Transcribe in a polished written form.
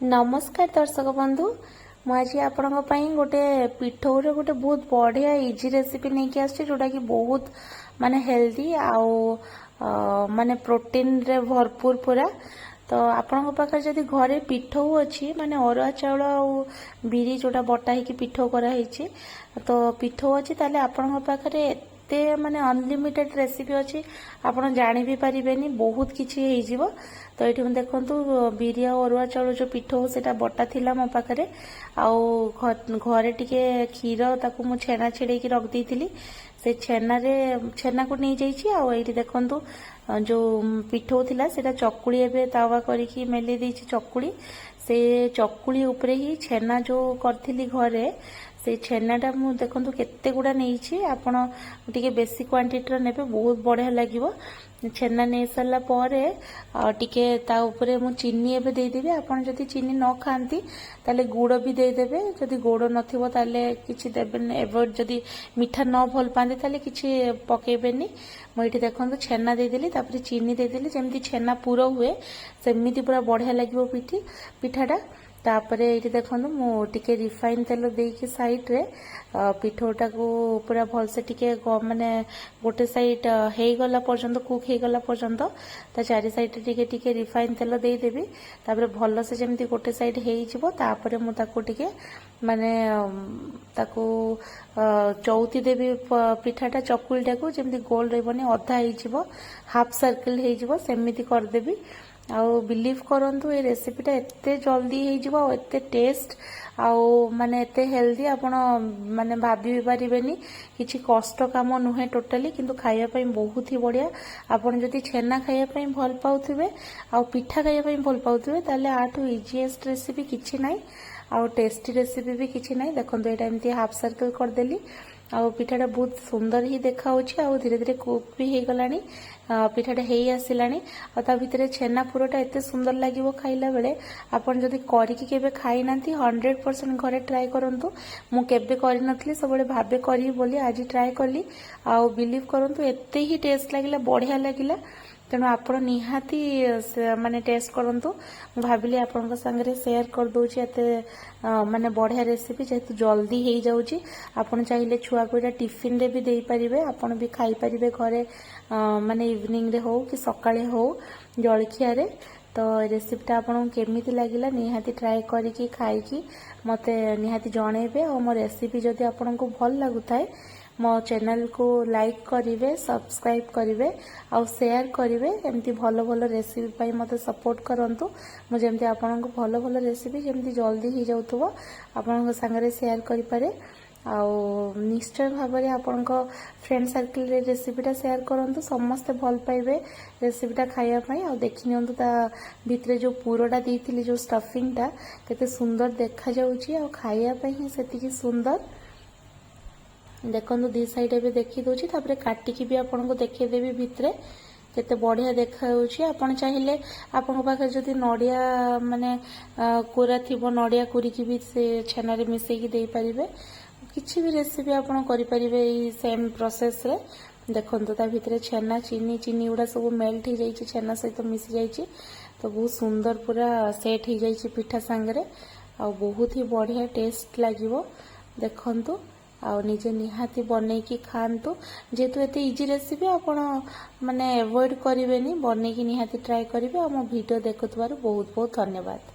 नमस्कार दर्शक बंधु मुझे आपण गोटे पिठौर गोटे बहुत बढ़िया इजी रेसिपी नहीं कि आसछि जोटा कि बहुत माने हेल्दी आउ माने प्रोटीन रे भरपूर पूरा। तो आपण पाखे जदि घरे पिठौ अच्छी माने अरुआ चाउल आउ बिरी जोटा बटा ही पिठौ कराई तो पिठौ अच्छी ताले आपण पाखे एते माने अनलिमिटेड रेसिपी अच्छी आपण जानि भी परिबेनी बहुत किछि हो। तो ये देखु बिरी अरुआ चाउल जो पिठौ से बटा थिला मो पाखे घरे टिके क्षीर ताकू मु छेना छेड़े रख दी से छेना को नहीं जाइए देखु जो पिठौ थिला सेटा चकुली एबे तावा करिकी मेली देछि चकुली से चकुली उपरे ही छेना जो करथिली घरे से छेनाटा मु देखु केते गुड़ा नहीं आपण टिके बेसी क्वांटिटी नेबे बहुत बढ़िया लागिवो। छेना नहीं सारा पर टिके ता उपरे मु चीनी एबे देदेवी आपण जदि चीनी न खाती ताले गुड़ भी देदेवे जदि गुड़ नथिबो ताले किछि देबेन एवॉइड जदि मीठा न भल पाते ताले किछि पकेबेनी। मुझे देखो छेना देदेली तापर चीनी देदेली जेमती छेना पूरा हुए सेमिति पूरा बढ़िया लागिवो पिठाटा। तापर ये देखो मुझे रिफाइन तेल देकी साइड रे पिठौटा को पूरा भल से टिके माने गोटे साइड हो गला पर्यंत कुक हो गला पर्यंत ता चारि साइड टिके टिके रिफाइन तेल दे देबी तापर भल से जमती गोटे साइड हो जिवो तापर मु ताको टिके माने ताको चौथी देवी पिठाटा चकुलटा को जमती गोल रहबनी अधा हो जिवो हाफ सर्कल हो जिवो सेमिति कर देबी। आउ बिलीव करंतु ये रेसिपीटा एते जल्दी हो जिवो एते टेस्ट आउ माने एते हेल्दी आपण माने भाभी भी परिबेनी किछि कष्ट काम नुहे टोटली किंतु खाइया पई बहुत ही बढ़िया। आपण जदि छेना खाइया पई भल पाउथिबे आउ पिठा खाइया पई भल पाउथिबे ताले आठु इजीएस्ट रेसिपी किछि नाही आउ टेस्टी रेसिपी भी किछि नाही। देखंतु एटा एमती हाफ सर्कल कर देली आउ पिठाटा बहुत सुंदर ही देखा होछि आउ धीरे धीरे कुक भी हे गलानी पिठाटा हेई आसिलानी आ ता भितरे छेना पुरोटा एते सुंदर लागिवो खाइला बेले। आपण जदि करिकी केबे खाइ नांती 100% घरे ट्राई करंतु। मु केबे करि नथली सबले भाबे करी बोली आज ट्राई करली आउ बिलीव करंतु एते ही टेस्ट लागिला बढ़िया लागिला। तेणु आपण निहाती माने टेस्ट करंतु। भाबिली आपनका संगे शेयर कर दोची एते माने बढ़िया रेसिपी जेतु जल्दी हे जाउची। आपण चाहिए छुआ को टिफिन रे भी देई परिबे आपण भी खाई परिबे घरे माने इवनिंग रे हो कि सकाळे हो जलखिया रे। तो रेसिपीटा आपन केमिति लागिला निहाती ट्राई करिकी खाइकी मते निहाती जणेबे और मो रेसिपी जदि आपन को भल लागुथाय मो चैनल को लाइक करिवे सब्सक्राइब करिवे और शेयर करिवे एमती भलो भलो रेसिपी पाई मते सपोर्ट करंतु। मु जेमती आपन को भलो भलो रेसिपी जेमती जल्दी ही जाउथबो आपन संगे शेयर करि पारे आउ निश्चय भाव में आपण फ्रेंड सर्किल रे रेसिपीटा शेयर करंतु समस्ते भल पाइबे रेसिपीटा खाइबा आ देखि नियंतु ता भितरे जो पुरोटा देइथिली जो स्टफिंगटा केते सुंदर देखा जाउची आ खाइबा ही सेतिकी सुंदर। देखो दी साइड भी देखी दूची तापरे काटिकी भी आपन को देखे देबी भितरे केते बढ़िया देखा होची। आपन चाहिए आपन पाखे जदि नडिया माने कोरा थिबो नडिया कुरिकी भी से छेना रे मिसेई की देई परिबे किछि भी रेसिपी आपन करि परिबे ई सेम प्रोसेस रे। देखंतु ता भितरे छेना चीनी उडा सब मेल्ट हो जाइछि छेना सहित मिसी जाइछि तो बहुत सुंदर पूरा सेट हो जाइछि पिठा संगरे आ बहुत ही बढ़िया टेस्ट लागिवो। देखंतु आ निजे निहाती बनैकी खातु जेतु एते इजी रेसिपी आपण माने अवॉइड करिवेनी बनैकी निहाती ट्राई करिवे आ मो वीडियो देखुतबार बहुत बहुत धन्यवाद।